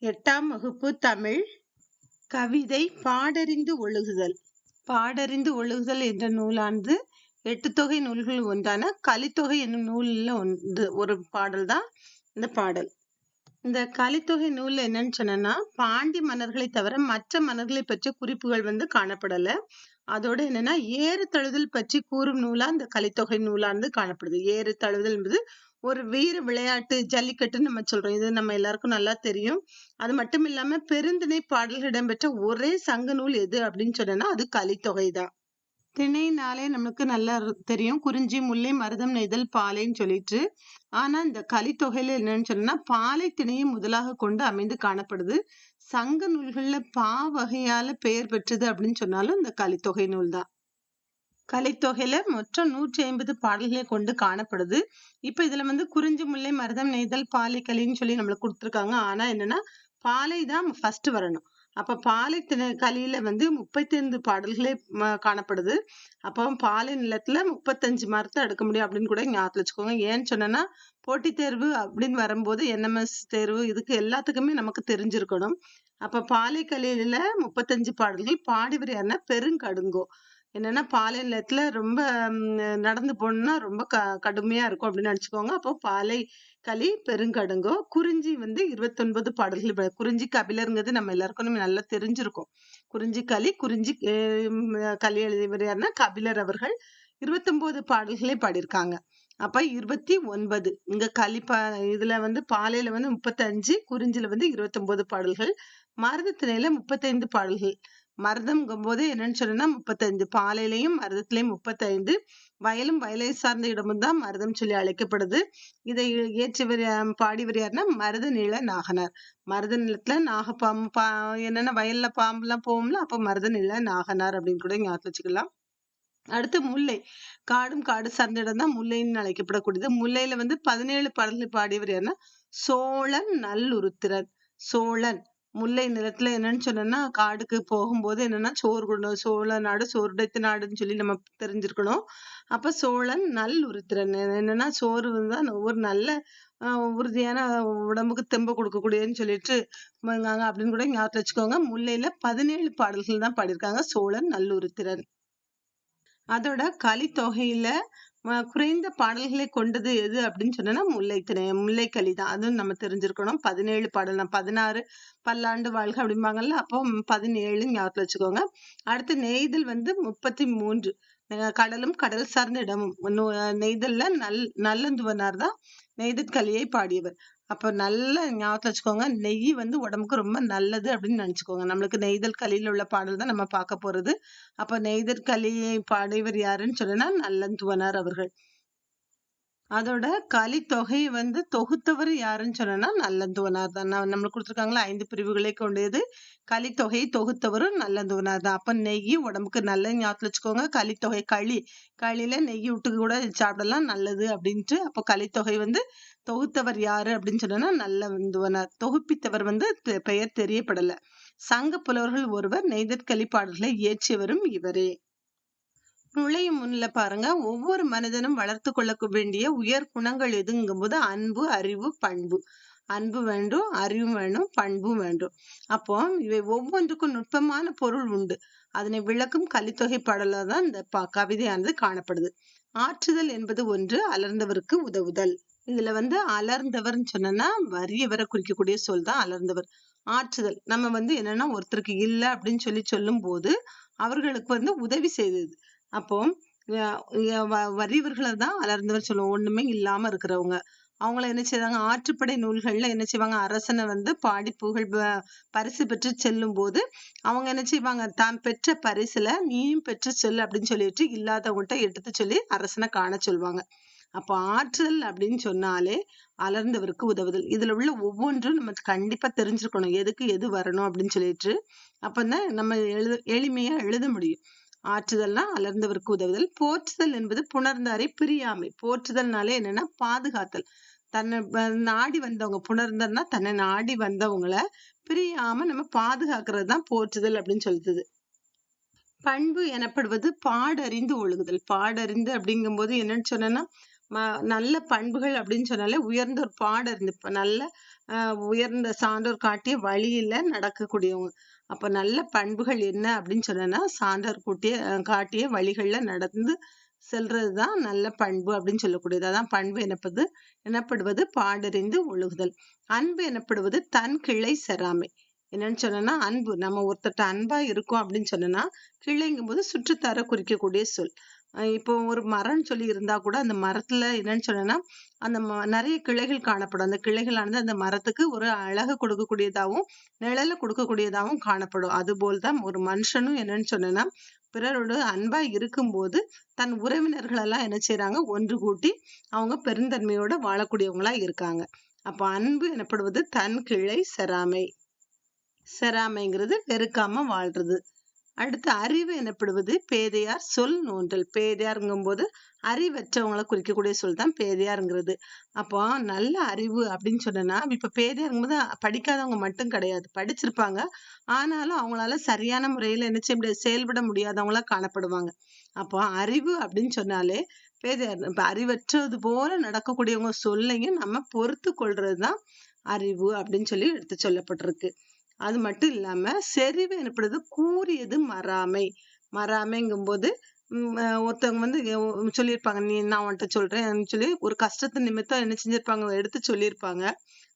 8ஆம் வகுப்பு தமிழ் கவிதை பாடறிந்து ஒழுகுதல். பாடறிந்து ஒழுகுதல் என்ற நூலானது 8 தொகை நூல்கள் ஒன்றான கலித்தொகை என்னும் நூலில் ஒரு பாடல் தான் இந்த பாடல். இந்த கலித்தொகை நூல்ல என்னன்னு சொன்னா, பாண்டி மன்னர்களை தவிர மற்ற மன்னர்களை பற்றிய குறிப்புகள் காணப்படல. அதோட என்னன்னா, ஏறு தழுவுதல் பற்றி கூறும் நூலா இந்த கலித்தொகை நூலானது காணப்படுது. ஏறு தழுவுதல் என்பது ஒரு வீர விளையாட்டு, ஜல்லிக்கட்டுன்னு நம்ம சொல்றோம். இது நம்ம எல்லாருக்கும் நல்லா தெரியும். அது மட்டும் இல்லாம பெருந்திணை பாடல்கள் இடம்பெற்ற ஒரே சங்க நூல் எது அப்படின்னு சொன்னா அது கலித்தொகை தான். திணைனாலே நமக்கு நல்லா தெரியும். குறிஞ்சி, முல்லை, மருதம், நெய்தல், பாலைன்னு சொல்லிட்டு. ஆனா இந்த கலித்தொகையில என்னன்னு சொன்னா, பாலை திணையை முதலாக கொண்டு அமைந்து காணப்படுது. சங்க நூல்கள்ல பா வகையால பெயர் பெற்றது அப்படின்னு சொன்னாலும் இந்த கலித்தொகை நூல் தான். கலித்தொகையில மொத்தம் 150 பாடல்களை கொண்டு காணப்படுது. இப்ப இதுல குறிஞ்சி, முல்லை, மருதம், நெய்தல், பாலை, கலின்னு சொல்லி நம்மளுக்கு கொடுத்துருக்காங்க. ஆனா என்னன்னா, பாலை தான் ஃபர்ஸ்ட் வரணும். அப்ப பாலை கலியில 35 பாடல்களே காணப்படுது. அப்போ பாலை நிலத்துல 35 மரத்தை எடுக்க முடியும் அப்படின்னு கூட ஞாபகத்துல வச்சுக்கோங்க. ஏன்னு சொன்னா, போட்டித் தேர்வு அப்படின்னு வரும்போது என்எம்எஸ் தேர்வு இதுக்கு எல்லாத்துக்குமே நமக்கு தெரிஞ்சிருக்கணும். அப்ப பாலை கலியில 35 பாடல்கள் பாடியவர் யாருன்னா பெருங்கடுங்கோ. என்னன்னா பாலை நிலத்துல ரொம்ப நடந்து போகணும்னா ரொம்ப கடுமையா இருக்கும் அப்படின்னு நினைச்சுக்கோங்க. அப்போ பாலை களி பெருங்கடுங்கோ. குறிஞ்சி 29 பாடல்கள். குறிஞ்சி கபிலருங்கிறது நம்ம எல்லாருக்கும் நல்லா தெரிஞ்சிருக்கும். குறிஞ்சி களி களி எழுதியவர் யாருன்னா கபிலர் அவர்கள் 29 பாடல்களை பாடியிருக்காங்க. அப்ப 29 இங்க இதுல பாலையில 35, குறிஞ்சில 29 பாடல்கள், மருதத்திணையில 35 பாடல்கள். மருதம்ங்கும் போது என்னன்னு சொன்னா 35, பாலையிலையும் மருதத்திலையும் 35, வயலும் வயலை சார்ந்த இடமும் தான் மருதம் சொல்லி அழைக்கப்படுது. இதை இயற்றியவர் பாடியவர் யாருன்னா மருத நில நாகனார். மருத நிலத்துல என்னன்னா வயல்ல பாம்பு எல்லாம் போகும்ல, அப்ப மருத நில நாகனார் அப்படின்னு கூட ஞாபகம் வச்சுக்கலாம். அடுத்து முல்லை. காடு சார்ந்த இடம் தான் முல்லைன்னு அழைக்கப்படக்கூடியது. முல்லையில 17 பாடல்கள் பாடியவர் யாருன்னா சோழன் நல்லுருத்திரன். சோழன் முல்லை நிலத்துல என்னன்னு சொன்னா, காடுக்கு போகும்போது என்னன்னா சோழ நாடு சோறுடைத்த நாடுன்னு சொல்லி நம்ம தெரிஞ்சிருக்கணும். அப்ப சோழன் நல்லுருத்திரன் என்னன்னா சோறு தான் ஒரு நல்ல உறுதியான உடம்புக்கு தெம்பு கொடுக்கக்கூடியதுன்னு சொல்லிட்டு அப்படின்னு கூட ஞாபகத்துல வச்சுக்கோங்க. முல்லையில 17 பாடல்கள் தான் பாடியிருக்காங்க சோழன் நல்லுருத்திரன். அதோட கலித்தொகையில குறைந்த பாடல்களை கொண்டது எது அப்படின்னு சொன்னா முல்லைக்கலி தான். அதுவும் நம்ம தெரிஞ்சிருக்கணும். 17 பாடல் 16 பல்லாண்டு வாழ்க அப்படிம்பாங்கல்ல, அப்போ 17 ஞாபகத்துல வச்சுக்கோங்க. அடுத்து நெய்தல் 33. கடலும் கடல் சார்ந்த இடமும். நெய்தல்ல நல்லந்துவனார் தான் நெய்தற்கலியை பாடியவர். அப்ப நல்ல ஞாபகத்துல வச்சுக்கோங்க. நெய் உடம்புக்கு ரொம்ப நல்லது அப்படின்னு நினைச்சுக்கோங்க. நம்மளுக்கு நெய்தல் கலியில உள்ள பாடல் தான் நம்ம பார்க்க போறது. அப்ப நெய்தல் கலியை பாடியவர் யாருன்னு சொன்னா நல்லந்துவனார் அவர்கள். அதோட கலித்தொகை தொகுத்தவர் யாருன்னு சொன்னா நல்லந்துவனார் தான். நம்மளுக்கு கொடுத்துருக்காங்களா 5 பிரிவுகளை கொண்டது. கலித்தொகை தொகுத்தவரும் நல்லந்துவனார் தான். அப்ப நெய் உடம்புக்கு நல்ல ஞாபகத்துல வச்சுக்கோங்க. கலித்தொகை களியில நெய் விட்டு கூட சாப்பிடலாம் நல்லது அப்படின்ட்டு. அப்போ கலித்தொகை தொகுத்தவர் யாரு அப்படின்னு சொன்னா நல்லந்துவனார். தொகுப்பித்தவர் பெயர் தெரியப்படல. சங்க புலவர்கள் ஒருவர் நெய்தற்கலி பாடல்களை இயற்றியவரும் இவரே. நுழையும் முன்ல பாருங்க, ஒவ்வொரு மனிதனும் வளர்த்து கொள்ள வேண்டிய உயர் குணங்கள் எதுங்கும் போது அன்பு, அறிவு, பண்பு. அன்பு வேண்டும், அறிவும் வேண்டும், பண்பும் வேண்டும். அப்போ இவை ஒவ்வொன்றுக்கும் நுட்பமான பொருள் உண்டு. அதனை விளக்கும் கலித்தொகை பாடல தான் இந்த கவிதையானது காணப்படுது. ஆற்றுதல் என்பது ஒன்று, அலர்ந்தவருக்கு உதவுதல். இதுல அலர்ந்தவர்ன்னு சொன்னா வறியவரை குறிக்கக்கூடிய சொல் தான் அலர்ந்தவர். ஆற்றுதல் நம்ம என்னன்னா ஒருத்தருக்கு இல்ல அப்படின்னு சொல்லும் போது அவர்களுக்கு உதவி செய்தது. அப்போ வறியவர்களை தான் அலர்ந்தவர் சொல்லுவோம். ஒண்ணுமே இல்லாம இருக்கிறவங்க. அவங்கள என்ன செய்வாங்க, ஆற்றுப்படை நூல்கள்ல என்ன செய்வாங்க, அரசனை பாடி புகழ் பரிசு பெற்று செல்லும் போது அவங்க என்ன செய்வாங்க, தான் பெற்ற பரிசுல நீயும் பெற்று செல் அப்படின்னு சொல்லிட்டு இல்லாதவங்கள்ட்ட எடுத்து சொல்லி அரசனை காண சொல்லுவாங்க. அப்ப ஆற்றல் அப்படின்னு சொன்னாலே அலர்ந்தவருக்கு உதவுதல். இதுல உள்ள ஒவ்வொன்றும் நம்ம கண்டிப்பா தெரிஞ்சிருக்கணும், எதுக்கு எது வரணும் அப்படின்னு சொல்லிட்டு. அப்பதான் நம்ம எளிமையா எழுத முடியும். ஆற்றுதல்னா அலர்ந்தவருக்கு உதவுதல். போற்றுதல் என்பது புணர்ந்தாரை பிரியாமை. போற்றுதல்னாலே என்னன்னா பாதுகாத்தல். தன்னை நாடி வந்தவங்க, புணர்ந்தன்னா தன்னை நாடி வந்தவங்கள பிரியாம நம்ம பாதுகாக்கிறது தான் போற்றுதல் அப்படின்னு சொல்லுது. பண்பு எனப்படுவது பாடறிந்து ஒழுகுதல். பாடறிந்து அப்படிங்கும்போது என்னன்னு சொன்னா நல்ல பண்புகள் அப்படின்னு சொன்னாலே உயர்ந்த ஒரு பாடறிந்து நல்ல உயர்ந்த சான்றோர் காட்டிய வழியில நடக்கக்கூடியவங்க. அப்ப நல்ல பண்புகள் என்ன அப்படின்னு சொன்னேன்னா, சான்றோர் காட்டிய வழிகள்ல நடந்து செல்றதுதான் நல்ல பண்பு அப்படின்னு சொல்லக்கூடியது. அதான் பண்பு எனப்படுவது பாடறிந்து ஒழுகுதல். அன்பு எனப்படுவது தன் கிளை செராமை. என்னன்னு சொன்னோம்னா, அன்பு நம்ம ஒருத்தர்ட்ட அன்பா இருக்கோம் அப்படின்னு சொன்னோம்னா, கிளைங்கும்போது சுற்றத்தார குறிக்கக்கூடிய சொல். இப்போ ஒரு மரம்ன்னு சொல்லி இருந்தா கூட அந்த மரத்துல என்னன்னு சொன்னோம்னா, அந்த நிறைய கிளைகள் காணப்படும். அந்த கிளைகளானது அந்த மரத்துக்கு ஒரு அழகு கொடுக்கக்கூடியதாவும், நிழல கொடுக்கக்கூடியதாவும் காணப்படும். அதுபோல் தான் ஒரு மனுஷனும் என்னன்னு சொன்னேன்னா, பிறரோடு அன்பா இருக்கும்போது, தன் உறவினர்கள் எல்லாம் என்ன செய்றாங்க, ஒன்று கூட்டி அவங்க பெருந்தன்மையோட வாழக்கூடியவங்களா இருக்காங்க. அப்ப அன்பு எனப்படுவது தன் கிளை செராமை. செராமைங்கிறது வெறுக்காம வாழ்றது. அடுத்து அறிவு எனப்படுவது பேதையார் சொல் நோன்றல். பேதையாருங்கும்போது அறிவற்றவங்கள குறிக்கக்கூடிய சொல் தான் பேதையாருங்கிறது. அப்போ நல்ல அறிவு அப்படின்னு சொன்னோம்னா, இப்ப பேதையாருங்கும்போது படிக்காதவங்க மட்டும் கிடையாது. படிச்சிருப்பாங்க. ஆனாலும் அவங்களால சரியான முறையில என்ன செய்ய முடியாது, செயல்பட முடியாதவங்களா காணப்படுவாங்க. அப்போ அறிவு அப்படின்னு சொன்னாலே பேதையார். இப்ப அறிவற்றது போல நடக்கக்கூடியவங்க சொல்லையும் நம்ம பொறுத்து கொள்றதுதான் அறிவு அப்படின்னு சொல்லி எடுத்து சொல்லப்பட்டிருக்கு. அது மட்டும் இல்லாம செறிவு எனப்படுவது கூறியது மறாமை. மறாமைங்கும்போது ஒருத்தவங்க வந்து சொல்லியிருப்பாங்க. நான் உன்ட்ட சொல்றேன்னு சொல்லி ஒரு கஷ்டத்து நிமித்தம் என்ன செஞ்சிருப்பாங்க, எடுத்து சொல்லியிருப்பாங்க.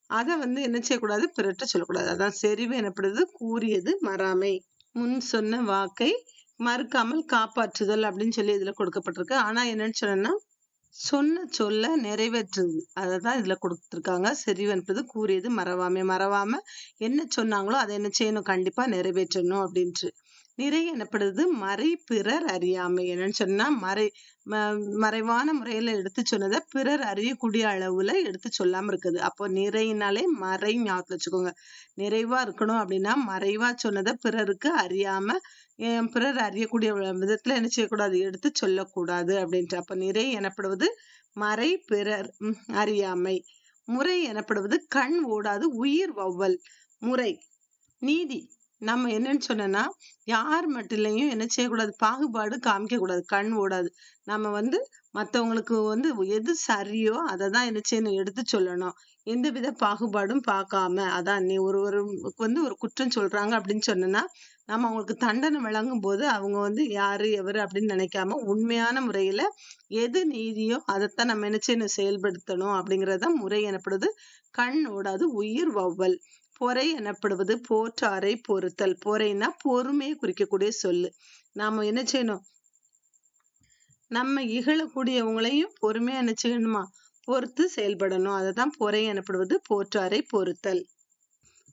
அத வந்து என்ன செய்யக்கூடாது, பிறர்ட்ட சொல்லக்கூடாது. அதான் செறிவு எனப்படுவது கூறியது மறாமை. முன் சொன்ன வாக்கை மறுக்காமல் காப்பாற்றுதல் அப்படின்னு சொல்லி இதுல கொடுக்கப்பட்டிருக்கு. ஆனா என்னன்னு சொன்னேன்னா, சொன்ன சொல்ல நிறைவேற்றுது. அததான் இதுல குடுத்திருக்காங்க. செறிவென்பது கூறியது மறவாமை. மறவாம என்ன சொன்னாங்களோ, அத என்ன செய்யணும்? கண்டிப்பா நிறைவேற்றணும் அப்டின்ட்டு. நிறை எனப்படுவது மறை பிறர் அறியாமை. என்னன்னு சொன்னா, ம மறைவான முறையில எடுத்து சொன்னத பிறர் அறியக்கூடிய அளவுல எடுத்து சொல்லாம இருக்குது. அப்போ நிறைனாலே மறை ஞாபகத்துல வச்சுக்கோங்க. நிறைவா இருக்கணும் அப்டின்னா, மறைவா சொன்னத பிறருக்கு அறியாம, பிறர் அறியக்கூடிய விதத்துல என்ன செய்யக்கூடாது? எடுத்து சொல்லக்கூடாது அப்டின்ட்டு. அப்ப நிறை எனப்படுவது மறை பிறர் அறியாமை. முறை எனப்படுவது கண் ஓடாது உயிர் வௌவல். முறை நீதி. நம்ம என்னன்னு சொன்னோம்னா, யார் மட்டிலயும் என்ன செய்யக்கூடாது? பாகுபாடு காமிக்கக்கூடாது. கண் ஓடாது. நம்ம வந்து மத்தவங்களுக்கு வந்து எது சரியோ அததான் என்ன செய்யணும்? எடுத்து சொல்லணும். எந்தவித பாகுபாடும் பார்க்காம, அதான் நீ ஒருவருக்கு வந்து ஒரு குற்றம் சொல்றாங்க அப்படின்னு சொன்னோம்னா, நம்ம அவங்களுக்கு தண்டனை வழங்கும்போது, அவங்க வந்து யாரு, எவரு அப்படின்னு நினைக்காம, உண்மையான முறையில எது நீதியோ அதத்தான் நம்ம என்ன செய்யணும்? செயல்படுத்தணும் அப்படிங்கிறது தான் முறை எனப்படுது. கண் ஓடாது உயிர் வௌவல். பொறை எனப்படுவது போற்றாரை பொறுத்தல். பொறைன்னா பொறுமையை குறிக்கக்கூடிய சொல்லு. நாம என்ன செய்யணும்? நம்ம இகழக்கூடியவங்களையும் பொறுமையா என்ன செய்யணுமா? பொறுத்து செயல்படணும். அததான் பொறை எனப்படுவது போற்றாரை பொறுத்தல்.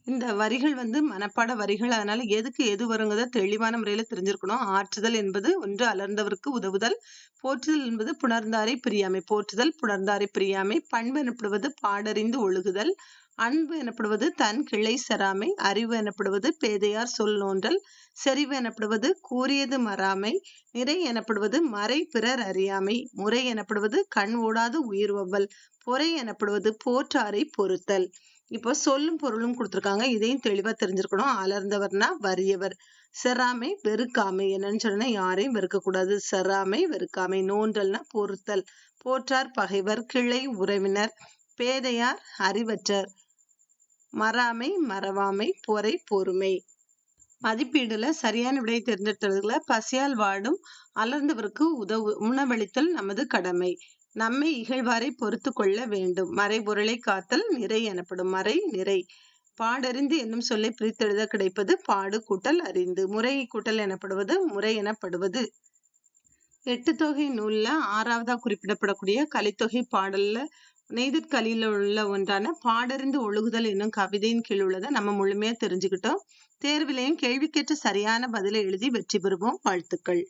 இந்த வரிகள் வந்து மனப்பாட வரிகள். அதனால எதுக்கு எது வருங்கிறத தெளிவான முறையில தெரிஞ்சிருக்கணும். ஆற்றுதல் என்பது ஒன்று அலர்ந்தவருக்கு உதவுதல். போற்றுதல் என்பது புணர்ந்தாரை பிரியாமை. போற்றுதல், புணர்ந்தாரை பிரியாமை. பண்பு எனப்படுவது பாடறிந்து ஒழுகுதல். அன்பு எனப்படுவது தன் கிளை செராமை. அறிவு எனப்படுவது பேதையார் சொல் நோன்றல். செறிவு எனப்படுவது கூறியது மறாமை. நிறை எனப்படுவது மறை பிறர் அறியாமை. முறை எனப்படுவது கண் ஓடாது உயிர் வௌவல். பொறை எனப்படுவது போற்றாரை பொறுத்தல். இப்போ சொல்லும் பொருளும் கொடுத்திருக்காங்க. இதையும் தெளிவா தெரிஞ்சிருக்கணும். அலர்ந்தவர்னா வறியவர். செராமை வெறுக்காமை. என்னன்னு சொன்னா, யாரையும் வெறுக்கக்கூடாது. செராமை வெறுக்காமை. நோன்றல்னா பொறுத்தல். போற்றார் பகைவர். கிளை உறவினர். பேதையார் அறிவற்றர். மறாமை மறவாமை. பொறை பொறுமை. மதிப்பீடுல சரியான விடையை தேர்ந்தெடுத்ததுல பசியால் வாடும் அலர்ந்தவருக்கு உணவளித்தல் நமது கடமை. நம்மை இகழ்வாரை பொறுத்து கொள்ள வேண்டும். மறைபொருளை காத்தல் நிறை எனப்படும். மறை நிறை. பாடறிந்து என்னும் சொல்லை பிரித்தெழுத கிடைப்பது பாடு கூட்டல் அறிந்து. முறை கூட்டல் எனப்படுவது முறை எனப்படுவது. எட்டுத்தொகை நூல்ல 6வதா குறிப்பிடப்படக்கூடிய கலித்தொகை பாடல்ல நெய்தற்கலியில உள்ள ஒன்றான பாடறிந்து ஒழுகுதல் என்னும் கவிதையின் கீழ் உள்ளதை நம்ம முழுமையா தெரிஞ்சுக்கிட்டோம். தேர்விலையும் கேள்விக்கேற்ற சரியான பதிலை எழுதி வெற்றி பெறுவோம். வாழ்த்துக்கள்.